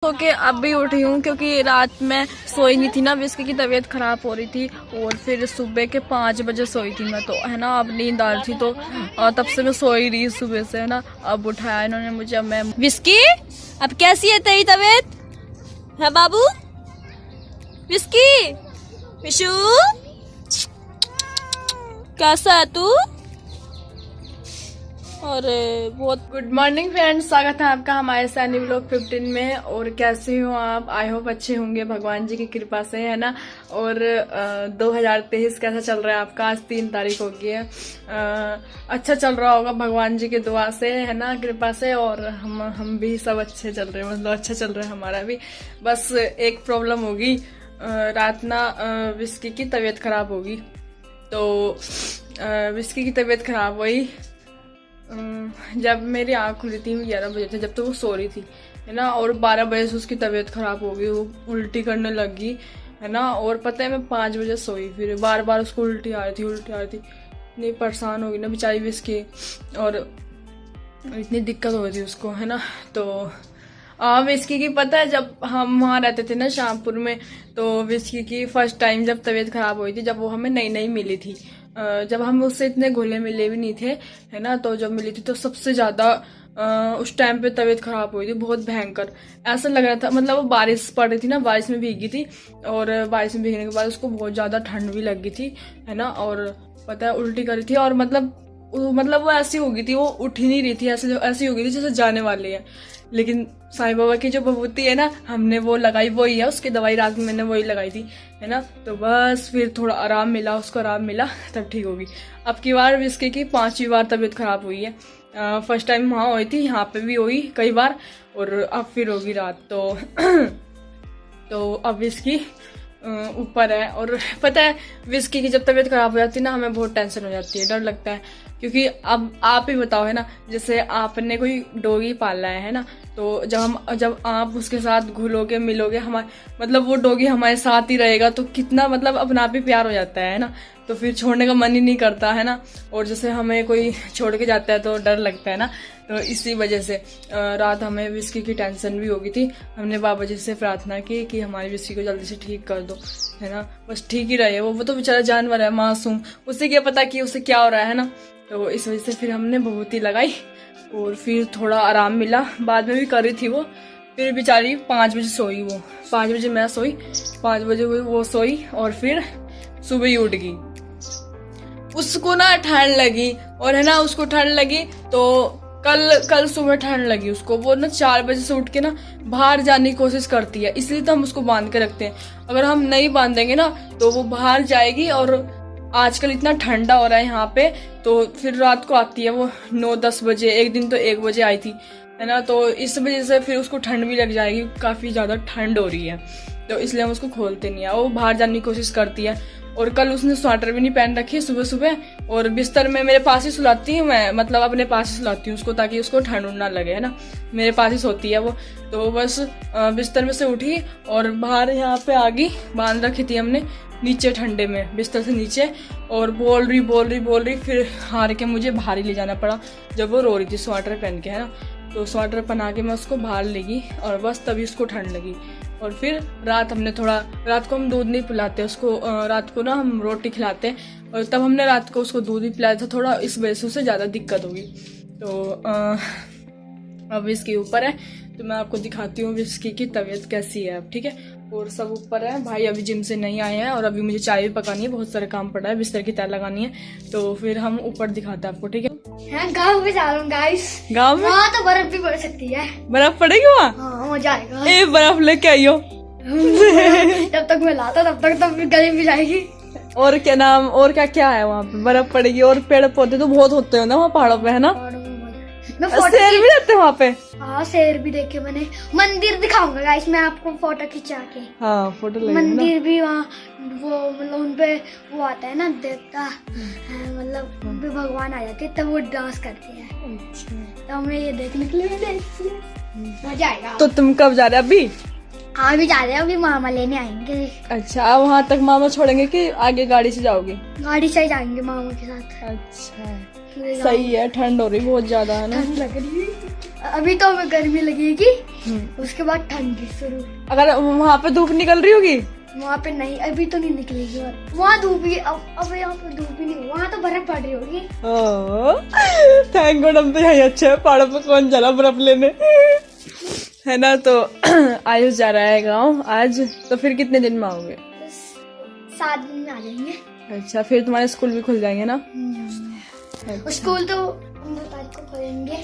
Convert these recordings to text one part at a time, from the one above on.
सो के अब भी उठी हूँ क्योंकि रात में सोई नहीं थी ना, विस्की की तबीयत खराब हो रही थी और फिर सुबह के 5 बजे सोई थी मैं, तो है ना अब नींद आ रही थी तो तब से मैं सोई रही सुबह से, है ना। अब उठाया इन्होंने मुझे। अब मैं विस्की, अब कैसी है तेरी तबीयत है बाबू? विस्की, विशु कैसा है तू? अरे बहुत गुड मॉर्निंग फ्रेंड्स, स्वागत है आपका हमारे सैनी व्लॉग 15 में। और कैसे हो आप? आई होप अच्छे होंगे भगवान जी की कृपा से, है ना। और 2023 कैसा चल रहा है आपका? आज 3 तारीख हो गई है। अच्छा चल रहा होगा भगवान जी की दुआ से, है ना, कृपा से। और हम भी सब अच्छे चल रहे हैं, मतलब अच्छा चल रहा है हमारा भी। बस एक प्रॉब्लम होगी, रात ना विस्की की तबीयत खराब होगी। तो विस्की की तबीयत खराब हुई जब मेरी आँख खुली थी 11 बजे थे, जब तो वो सो रही थी, है ना। और 12 बजे से उसकी तबीयत खराब हो गई, वो उल्टी करने लगी, है ना। और पता है मैं 5 बजे सोई, फिर बार बार उसको उल्टी आ रही थी। इतनी परेशान हो गई ना बेचारी विस्की, और इतनी दिक्कत हो रही थी उसको, है ना। तो विस्की की पता है जब हम वहाँ रहते थे ना शामपुर में, तो विस्की की फर्स्ट टाइम जब तबीयत खराब हुई थी, जब वो हमें नई मिली थी, जब हम उससे इतने घुले मिले भी नहीं थे, है ना। तो जब मिली थी तो सबसे ज्यादा उस टाइम पे तबीयत खराब हुई थी, बहुत भयंकर। ऐसा लग रहा था, मतलब वो बारिश पड़ रही थी ना, बारिश में भीगी थी, और बारिश में भीगने के बाद उसको बहुत ज्यादा ठंड भी लगी थी, है ना। और पता है उल्टी करी थी, और मतलब वो ऐसी हो गई थी, वो उठ ही नहीं रही थी, ऐसी हो गई थी जैसे जाने वाली है। लेकिन साईं बाबा की जो भभूति है ना, हमने वो लगाई, वही है उसकी दवाई, रात में मैंने वही लगाई थी, है ना। तो बस फिर थोड़ा आराम मिला, उसको आराम मिला, तब ठीक होगी। अब की बार विस्की की 5वीं बार तबीयत खराब हुई है। फर्स्ट टाइम वहाँ हुई थी, यहाँ पे भी हुई कई बार, और अब फिर होगी रात। तो अब विस्की ऊपर है। और पता है विस्की की जब तबीयत खराब हो जाती है ना, हमें बहुत टेंशन हो जाती है, डर लगता है। क्योंकि अब आप ही बताओ, है ना, जैसे आपने कोई डॉगी पाला है ना, तो जब आप उसके साथ घुलोगे मिलोगे, हमारे मतलब वो डॉगी हमारे साथ ही रहेगा, तो कितना मतलब अपना आप ही प्यार हो जाता है ना। तो फिर छोड़ने का मन ही नहीं करता, है ना। और जैसे हमें कोई छोड़ के जाता है तो डर लगता है ना। तो इसी वजह से रात हमें विस्की की टेंशन भी हो गई थी। हमने बाबा जी से प्रार्थना की कि हमारी विस्की को जल्दी से ठीक कर दो, है ना। बस ठीक ही रहे, वो तो बेचारा जानवर है, मासूम, उसे क्या पता कि उसे क्या हो रहा है ना। तो इस वजह से फिर हमने भभूति लगाई और फिर थोड़ा आराम मिला। बाद में भी कर रही थी वो, फिर बेचारी 5 बजे सोई। वो 5 बजे मैं सोई, 5 बजे वो सोई, और फिर सुबह ही उठ गई। उसको ना ठंड लगी, और है ना उसको ठंड लगी तो कल सुबह ठंड लगी उसको। वो ना 4 बजे से उठ के ना बाहर जाने की कोशिश करती है, इसलिए तो हम उसको बांध के रखते हैं। अगर हम नहीं बांधेंगे ना तो वो बाहर जाएगी। और आजकल इतना ठंडा हो रहा है यहाँ पे, तो फिर रात को आती है वो 9-10 बजे। एक दिन तो 1 बजे आई थी, है ना। तो इस वजह से फिर उसको ठंड भी लग जाएगी, काफी ज्यादा ठंड हो रही है, तो इसलिए हम उसको खोलते नहीं है। वो बाहर जाने की कोशिश करती है। और कल उसने स्वेटर भी नहीं पहन रखी सुबह, और बिस्तर में मेरे पास ही सुलाती हूँ मैं, मतलब अपने पास ही सुलाती हूँ उसको, ताकि उसको ठंड ना लगे, है ना। मेरे पास ही सोती है वो। तो बस बिस्तर में से उठी और बाहर यहाँ पे आ गई, बांध रखी थी हमने नीचे ठंडे में, बिस्तर से नीचे। और बोल रही, फिर हार के मुझे बाहर ही ले जाना पड़ा जब वो रो रही थी स्वेटर पहन के, है ना। तो स्वेटर पहना के मैं उसको बाहर ले गई, और बस तभी उसको ठंड लगी। और फिर रात को हम दूध नहीं पिलाते उसको, रात को ना हम रोटी खिलाते हैं, और तब हमने रात को उसको दूध ही पिलाया था थोड़ा, इस वजह से उसे ज्यादा दिक्कत होगी। तो अब इसके ऊपर है, तो मैं आपको दिखाती हूँ विस्की की तबीयत कैसी है अब, ठीक है। और सब ऊपर है, भाई अभी जिम से नहीं आए हैं, और अभी मुझे चाय भी पकानी है, बहुत सारा काम पड़ा है, बिस्तर की तय लगानी है। तो फिर हम ऊपर दिखाते हैं आपको, ठीक है। गाँव में जा रहा हूँ गाइस, गाँव में वहाँ तो बर्फ भी पड़ सकती है। बर्फ पड़ेगी वहाँ? हाँ मजा आएगा। ए बर्फ लेके आइयो। जब तक मैं लाता तब तक गले भी जाएगी। और क्या नाम, और क्या है वहाँ पे? बर्फ पड़ेगी, और पेड़ पौधे तो बहुत होते हैं ना वहाँ पहाड़ों पे, है ना। शेर भी रहते हैं वहाँ पे? हाँ शेर भी देखे मैंने। मंदिर दिखाऊंगा गाइस मैं आपको फोटो खिंचा के। हाँ फोटो लगेगा। मंदिर भी वहाँ, वो मतलब उनपे वो आता है ना देवता, मतलब उनपे भगवान आ जाते हैं, तब वो डांस करते हैं। तो हमें ये देखने के लिए मजा आएगा। तो तुम कब जा रहे हो? अभी अभी जा रहे हैं, अभी मामा लेने आएंगे। अच्छा, वहाँ तक मामा छोड़ेंगे कि आगे गाड़ी से जाओगे? गाड़ी से ही जाएंगे मामा के साथ। अच्छा सही है, ठंड हो रही बहुत ज्यादा, है ना। ठंड लग रही है। अभी तो हमें गर्मी लगेगी, उसके बाद ठंडी शुरू। अगर वहाँ पे धूप निकल रही होगी? वहाँ पे नहीं, अभी तो नहीं निकलेगी। और वहाँ धूप ही, अब यहाँ पे धूप ही नहीं, वहाँ तो बर्फ पड़ रही होगी। थैंक गॉड, हम तो यहाँ अच्छे हैं। पहाड़ों पे कौन चला बर्फ लेने, है ना। तो आयुष जा रहा है गाँव आज, तो फिर कितने दिन में आओगे? 7 दिन में आ जाएंगे। अच्छा, फिर तुम्हारे स्कूल भी खुल जाएंगे ना? स्कूल तो 15 तारीख को खुलेंगे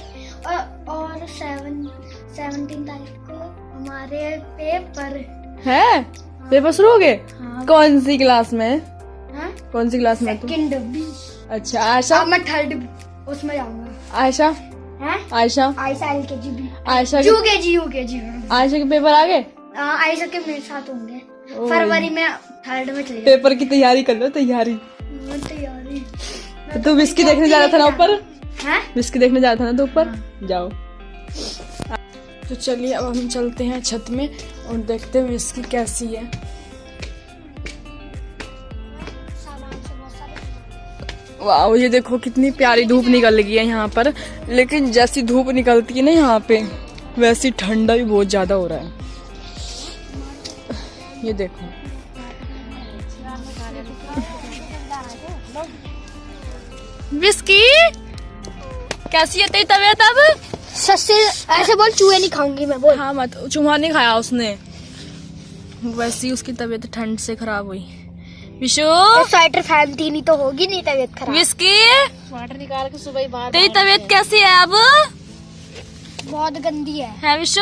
और 17 तारीख को हमारे पेपर है। पेपर शुरू हो गए? हाँ। कौन सी क्लास में? हाँ? कौन सी क्लास में तुम? 2nd B। अच्छा, आयशा? अब मैं 3rd उसमें जाऊंगा। आयशा? हैं? आयशा? Ayesha LKG B। आयशा के UKG। आयशा के पेपर आ गए? आयशा के मेरे साथ होंगे। फरवरी में 3rd में चले पेपर की तैयारी कर लो। तैयारी तैयारी। तो तू विस्की देखने जा रहा था ना ऊपर? हैं? विस्की देखने जा रहा था ना तो ऊपर? जाओ। तो चलिए अब हम चलते हैं छत में और देखते हैं विस्की कैसी है। वाह, ये देखो कितनी प्यारी धूप निकल गई है यहाँ पर। लेकिन जैसी धूप निकलती है ना यहाँ पे, वैसी ठंडा भी बहुत ज्यादा हो रहा है। ये देखो, विस्की कैसी है तेरी तबीयत अब? सस्ते ऐसे बोल, चूहे नहीं खाऊंगी मैं, बोल। हाँ मत, चूहा नहीं खाया उसने, वैसी उसकी तबीयत ठंड से खराब हुई। विशु, स्वेटर पहनती नहीं तो होगी नहीं तबीयत खराब। विस्की, स्वेटर निकाल के सुबह ही बाहर। तेरी तबीयत कैसी है अब? बहुत गंदी है विशु?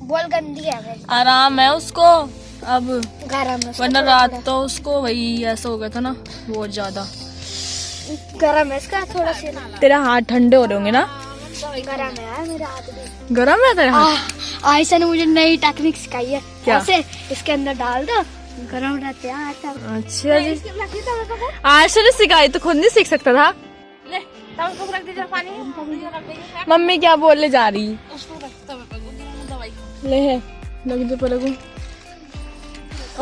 बोल, गंदी है भाई। आराम है उसको अब, गरम है, वरना रात तो उसको वही ऐसा हो गया था ना, बहुत ज्यादा गरम है इसका थोड़ा सा। तेरा हाथ ठंडे हो रहे होंगे ना? गरम है यार मेरा हाथ भी। गरम है तेरा हाथ? आयशा ने मुझे नई टेक्निक सिखाई है। क्या? ऐसे इसके अंदर डाल दो, गरम रहते हैं आटा। अच्छा जी, आयशा ने सिखाई तो खुद नहीं सीख सकता था? मम्मी क्या बोलने जा रही? ले है लग दे पर को।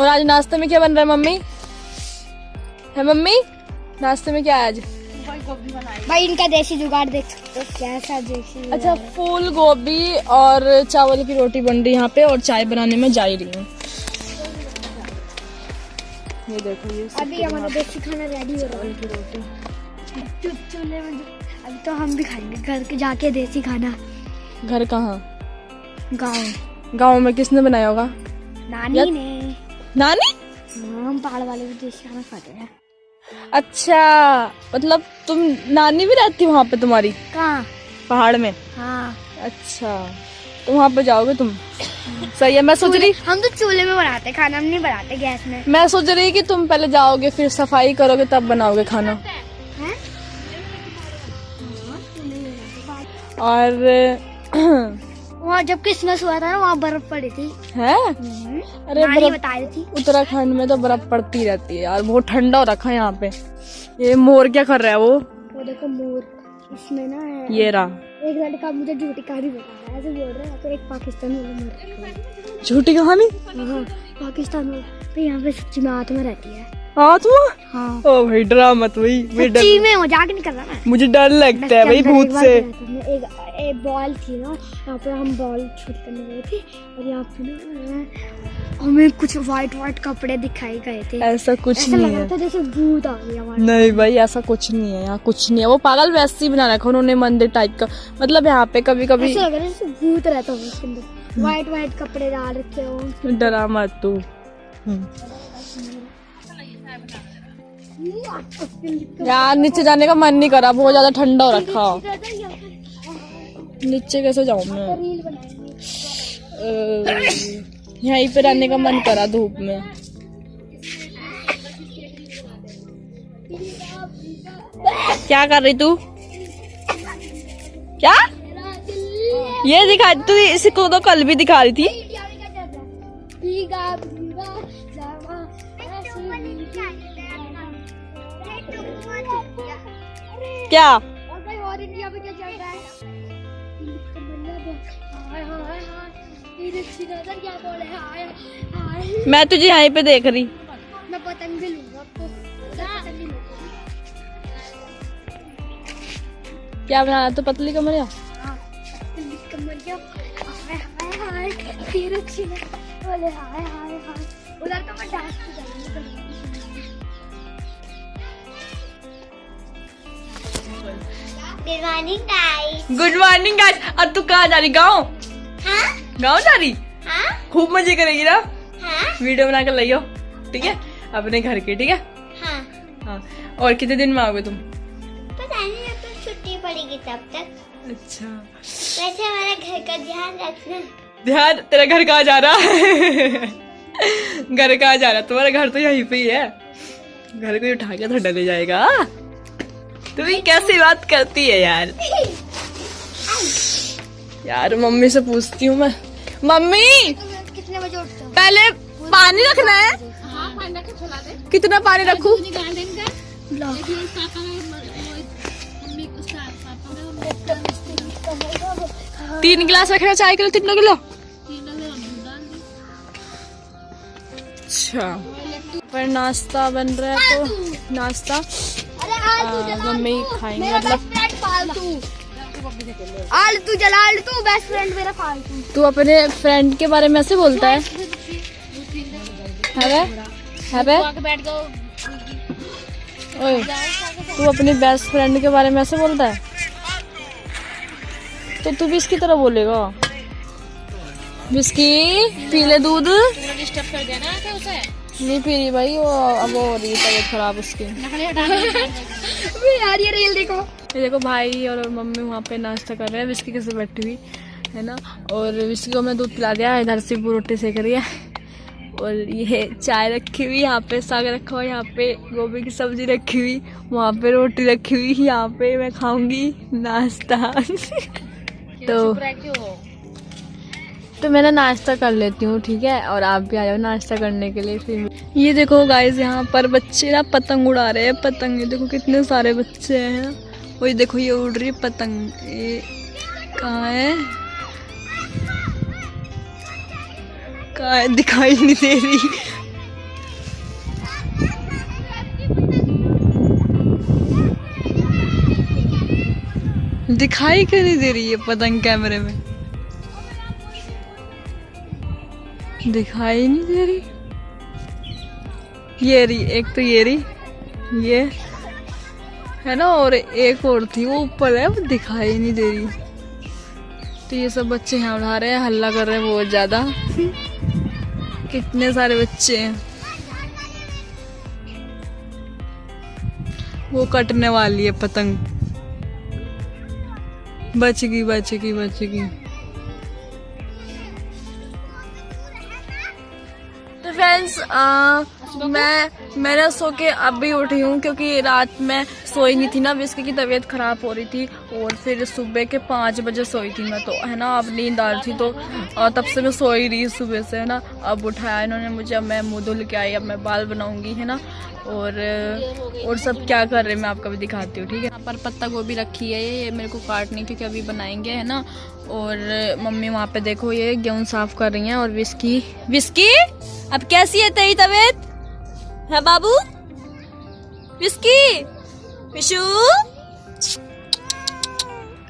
और आज नाश्ते में क्या बन रहा है मम्मी? है मम्मी, नाश्ते में क्या है आज? भाई इनका देसी जुगाड़ देख सकते हो, कैसा देसी। अच्छा, फूल गोभी और चावल की रोटी बन रही है यहाँ पे, और चाय बनाने में जा ही रही हूँ। ये देखो, ये अभी हमारा देसी खाना रेडी हो रहा है। की रोटी चूल्हे में अभी तो हम भी खाएंगे घर के जाके देसी खाना। घर कहाँ? गाँव में किसने बनाया होगा? नानी ने। नानी? हम पहाड़ वाले भी देसी खाना खाते हैं। अच्छा, मतलब तुम नानी भी रहती वहाँ पे तुम्हारी? कहाँ? पहाड़ में? हाँ। अच्छा, तो वहाँ पे जाओगे तुम? सही है। मैं सोच रही, हम तो चूल्हे में बनाते खाना, हम नहीं बनाते गैस में। मैं सोच रही कि तुम पहले जाओगे फिर सफाई करोगे तब बनाओगे खाना। और वहाँ जब क्रिसमस हुआ था ना, वहाँ बर्फ पड़ी थी। है? अरे नानी बर्फ बता रही थी। उत्तराखंड में तो बर्फ पड़ती रहती है यार, बहुत ठंडा हो रखा है यहाँ पे। ये मोर क्या कर रहा है? वो देखो मोर, इसमें ना है। ये रहा। एक लड़का मुझे झूठी कहानी बता रहा है, ऐसे बोल रहा है तो एक पाकिस्तानी वाला मर। झूठी कहानी? हाँ, पाकिस्तान में तो यहाँ पे सच्ची में आत्मा रहती है। आत्मा? हाँ। ओ भाई डरा मत भाई, सच्ची में मजाक नहीं कर रहा मैं। मुझे डर लगता है भाई भूत से। एक बॉल थी ना, यहाँ पे हम बॉल शूट करने गए थे और यहाँ पे ना हमें कुछ व्हाइट कपड़े दिखाए गए थे। ऐसा कुछ ऐसा नहीं लगा है। था जैसे भूत आ गया हमारे। नहीं भाई ऐसा कुछ नहीं है, यहाँ कुछ नहीं है। वो पागल वैसे ही बना रखा उन्होंने मंदिर टाइप का, मतलब यहाँ पे कभी कभी ऐसा लग रहा है जैसे भूत रहता हो उसके अंदर, व्हाइट कपड़े डाल रखे हो। डरा मत तू। यार नीचे जाने का मन नहीं करा, बहुत ज्यादा ठंडा हो रखा। नीचे कैसे जाऊं मैं? यहीं पे रहने का मन करा धूप में। क्या कर रही तू? क्या ये दिखा तू? इसको तो कल भी दिखा रही थी। क्या? और इंडिया में क्या चल रहा है? क्या बोले? मैं तुझे यहीं पे देख रही। मैं पतंग भी लूंगा आपको। क्या बनाना तो पतली कमरिया? फिर अच्छी है। बोले हाय हाय हाय, उधर तो मैं डांस भी करूंगी। Good morning guys. Good morning guys. अब तू कहाँ जा रही? गाँव? हाँ गाँव जा रही? हाँ खूब मजे करेगी ना? हाँ वीडियो बना कर लाइयो, ठीक है, अपने घर के, ठीक है? हाँ। हाँ। और कितने दिन में आओगे तुम? पता नहीं, जब तक छुट्टी पड़ेगी तब तक। अच्छा। वैसे हमारा घर का ध्यान रखना। ध्यान? तेरा घर कहाँ जा रहा है? घर कहाँ जा रहा है? तुम्हारा घर तो यहीं पे ही है। घर को उठा के तो डले जाएगा। तुम ही कैसी बात करती है यार। यार मम्मी से पूछती हूँ मैं। मम्मी कितने बजे उठते हो? पहले पानी रखना है। हाँ, पानी रख के चला दे। कितना पानी रखूं? 3 गिलास रखना चाय के लिए? 3 किलो? अच्छा। पर नाश्ता बन रहा है तो नाश्ता मम्मी खाएंगे, मतलब आलतू जला, आलतू बेस्ट फ्रेंड मेरा फालतू। तू अपने फ्रेंड के बारे में ऐसे बोलता है? ओए, तू अपनी बेस्ट फ्रेंड के बारे में ऐसे बोलता है? तो तू भी इसकी तरह बोलेगा? बिस्की पी ले दूध। डिस्टर्ब कर देना क्या उसे? नहीं पी रही भाई, वो अब हो रही है तबीयत खराब उसकी। यार ये रील देखो। ये देखो भाई और मम्मी वहाँ पे नाश्ता कर रहे हैं, विस्की के साथ बैठी हुई है ना। और विस्की को मैं दूध पिला दिया, इधर से रोटी सेक रही है। और ये चाय रखी हुई, यहाँ पे साग रखा हुआ, यहाँ पे गोभी की सब्जी रखी हुई, वहाँ पे रोटी रखी हुई, यहाँ पे मैं खाऊंगी नाश्ता। तो मैं ना नाश्ता कर लेती हूँ, ठीक है, और आप भी आ जाओ नाश्ता करने के लिए। फिर ये देखो गाइस, यहाँ पर बच्चे ना पतंग उड़ा रहे हैं। पतंग ये देखो कितने सारे बच्चे हैं। वही देखो ये उड़ रही है पतंग। ये कहाँ है? कहाँ है? दिखाई नहीं दे रही। दिखाई क्यों नहीं दे रही है पतंग कैमरे में? दिखाई नहीं दे रही। ये रही एक, तो ये रही, ये है ना, और एक और थी वो ऊपर है, वो दिखाई नहीं दे रही। तो ये सब बच्चे यहाँ उड़ा रहे हैं, हल्ला कर रहे हैं बहुत ज्यादा। कितने सारे बच्चे हैं। वो कटने वाली है पतंग। बच गई बच गई बच गई। तो फ्रेंड्स मैंने सो के अब भी उठी हूँ, क्योंकि रात में सोई नहीं थी ना, विस्की की तबीयत खराब हो रही थी। और फिर सुबह के 5 बजे सोई थी मैं, तो है ना, अब नींद आ रही थी, तो तब से मैं सोई रही सुबह से, है ना। अब उठाया इन्होंने मुझे, अब मैं मुँह धुल के आई, अब मैं बाल बनाऊंगी, है ना। और सब क्या कर रहे हैं मैं आपको भी दिखाती हूँ, ठीक है। यहाँ पर पत्ता गोभी रखी है, ये मेरे को काटनी, क्योंकि अभी बनाएंगे, है ना। और मम्मी वहाँ पे देखो ये गेहूँ साफ कर रही हैं। और विस्की अब कैसी है तेरी तबीयत है बाबू? विस्की विशु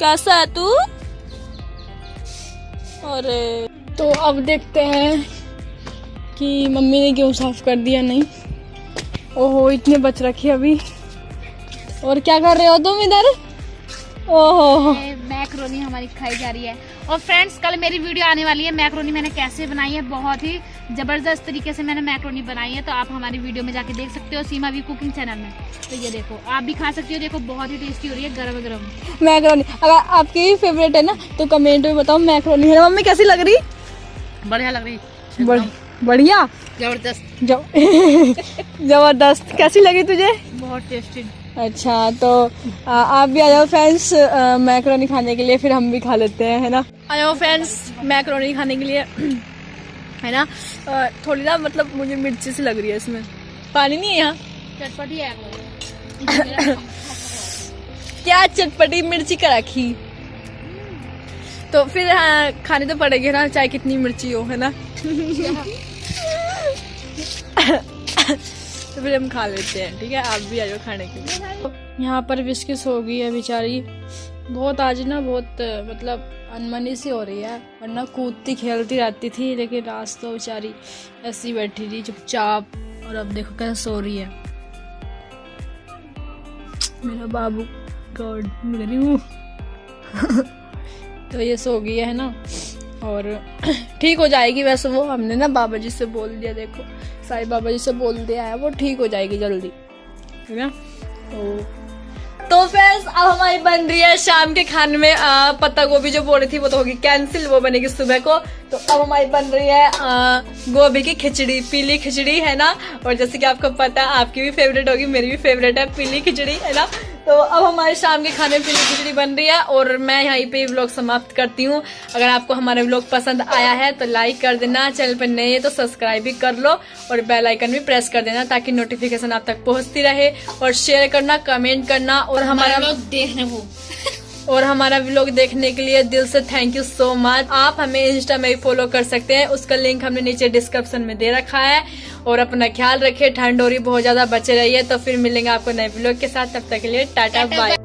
कैसा है तू? और तो अब देखते हैं कि मम्मी ने गेहूँ साफ कर दिया नहीं। ओहो इतने बच रखे अभी। और क्या कर रहे हो तुम इधर? ओहो मैक्रोनी हमारी खाई जा रही है। और फ्रेंड्स कल मेरी वीडियो आने वाली है, मैक्रोनी मैंने कैसे बनाई है, बहुत ही जबरदस्त तरीके से मैंने मैक्रोनी बनाई है, तो आप हमारी वीडियो में जाके देख सकते हो सीमा वी कुकिंग चैनल में। तो ये देखो, आप भी खा सकते हो, देखो बहुत ही टेस्टी हो रही है, गरम गरम मैक्रोनी। अगर आपकी फेवरेट है ना तो कमेंट में बताओ मैक्रोनी है। मम्मी कैसी लग रही? बढ़िया लग रही, बढ़िया जबरदस्त जबरदस्त। कैसी लगी तुझे? बहुत टेस्टी। अच्छा तो आप भी आ जाओ फ्रेंड्स मैक्रोनी खाने के लिए, फिर हम भी खा लेते हैं, है ना। आ जाओ फ्रेंड्स मैक्रोनी खाने के लिए, है ना। थोड़ी ना मतलब मुझे मिर्ची सी लग रही है इसमें। पानी नहीं है यहाँ? चटपटी है क्या चटपटी मिर्ची का रखी? तो फिर खाने तो पड़ेगी ना, चाहे कितनी मिर्ची हो, है ना। तो फिर हम खा लेते हैं, ठीक है। आप भी आ जाओ खाने के लिए। यहाँ पर बिस्किट हो गई है बेचारी, बहुत आज ना बहुत मतलब अनमनी सी हो रही है, वरना कूदती खेलती रहती थी, लेकिन आज तो बेचारी ऐसी बैठी रही चुपचाप। और अब देखो कैसे सो रही है मेरा बाबू। गॉड मेरी हूँ तो ये सो गई है ना, और ठीक हो जाएगी वैसे। वो हमने ना बाबा जी से बोल दिया, देखो साईं बाबा जी से बोल दिया है, वो ठीक हो जाएगी जल्दी, है ना। तो फ्रेंड्स अब हमारी बन रही है शाम के खाने में पत्ता गोभी, जो बोल रही थी वो तो होगी कैंसिल, वो बनेगी सुबह को। तो अब हमारी बन रही है गोभी की खिचड़ी, पीली खिचड़ी, है ना। और जैसे कि आपको पता है, आपकी भी फेवरेट होगी, मेरी भी फेवरेट है पीली खिचड़ी, है ना। तो अब हमारे शाम के खाने में पीली खिचड़ी बन रही है, और मैं यहीं पे व्लॉग समाप्त करती हूँ। अगर आपको हमारा व्लॉग पसंद आया है तो लाइक कर देना, चैनल पर नए है तो सब्सक्राइब भी कर लो, और बेल आइकन भी प्रेस कर देना ताकि नोटिफिकेशन आप तक पहुंचती रहे। और शेयर करना, कमेंट करना, और हमारा व्लॉग देखने और हमारा व्लॉग देखने के लिए दिल से थैंक यू सो मच। आप हमें इंस्टा में भी फॉलो कर सकते हैं, उसका लिंक हमने नीचे डिस्क्रिप्शन में दे रखा है। और अपना ख्याल रखिए, ठंड हो रही बहुत ज्यादा, बचे रहिए। तो फिर मिलेंगे आपको नए व्लॉग के साथ, तब तक के लिए टाटा बाय।